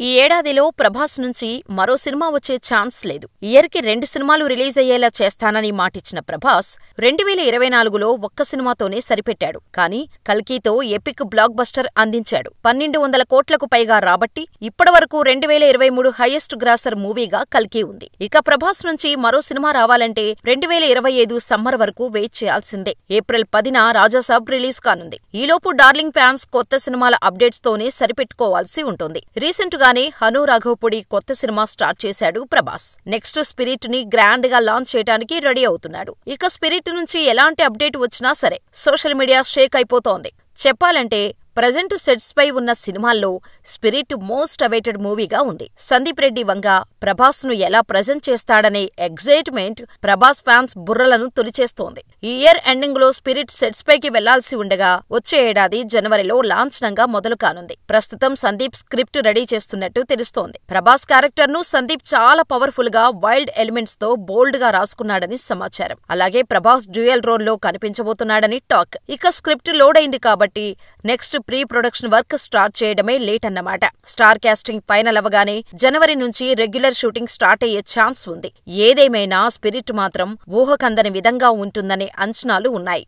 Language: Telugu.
ఈ ఏడాదిలో ప్రభాస్ నుంచి మరో సినిమా వచ్చే ఛాన్స్ లేదు. ఇయర్కి 2 సినిమాలు రిలీజ్ అయ్యేలా చేస్తానని మాటిచ్చిన ప్రభాస్ 2024లో ఒక్క సినిమాతోనే సరిపెట్టాడు. కానీ కల్కితో ఎపిక్ బ్లాక్ బస్టర్ అందించాడు. 1200 కోట్లకు పైగా రాబట్టి ఇప్పటివరకు 2023 హైయెస్ట్ గ్రాసర్ మూవీగా కల్కి ఉంది. ఇక ప్రభాస్ నుంచి మరో సినిమా రావాలంటే 2025 సమ్మర్ వరకు వెయిట్ చేయాల్సిందే. ఏప్రిల్ 10న రాజాసాబ్ రిలీజ్ కానుంది. ఈలోపు డార్లింగ్ ఫ్యాన్స్ కొత్త సినిమాల అప్డేట్స్ తోనే సరిపెట్టుకోవాల్సి ఉంటుంది. రీసెంట్ గానే హను రాఘవపూడి కొత్త సినిమా స్టార్ట్ చేశాడు ప్రభాస్. నెక్స్ట్ స్పిరిట్ ని గ్రాండ్ గా లాంచ్ చేయడానికి రెడీ అవుతున్నాడు. ఇక స్పిరిట్ నుంచి ఎలాంటి అప్డేట్ వచ్చినా సరే సోషల్ మీడియా షేక్ అయిపోతోంది. చెప్పాలంటే ప్రజెంట్ సెట్స్ పై ఉన్న సినిమాల్లో స్పిరిట్ మోస్ట్ అవైటెడ్ మూవీగా ఉంది. సందీప్ రెడ్డి వంగ ప్రభాస్ ను ఎలా ప్రెజెంట్ చేస్తాడనే ఎగ్జైట్మెంట్ ప్రభాస్ ఫ్యాన్స్ బుర్రలను తొలిచేస్తోంది. ఈ ఇయర్ ఎండింగ్ లో స్పిరిట్ సెట్స్ పైకి వెళ్లాల్సి ఉండగా వచ్చే ఏడాది జనవరిలో లాంఛనంగా మొదలు కానుంది. ప్రస్తుతం సందీప్ స్క్రిప్ట్ రెడీ చేస్తున్నట్టు తెలుస్తోంది. ప్రభాస్ క్యారెక్టర్ ను సందీప్ చాలా పవర్ఫుల్ గా వైల్డ్ ఎలిమెంట్స్ తో బోల్డ్ గా రాసుకున్నాడని సమాచారం. అలాగే ప్రభాస్ డ్యూయల్ రోల్ లో కనిపించబోతున్నాడని టాక్. ఇక స్క్రిప్ట్ లోడ్ అయింది కాబట్టి next pre production work start చేయడమే లేట్ అన్నమాట. స్టార్ కాస్టింగ్ ఫైనల్ అవగానే జనవరి నుంచి రెగ్యులర్ షూటింగ్ స్టార్ట్ అయ్యే ఛాన్స్ ఉంది. ఏదేమైనా స్పిరిట్ మాత్రం ఊహకందని విధంగా ఉంటుందనే అంచనాలు ఉన్నాయి.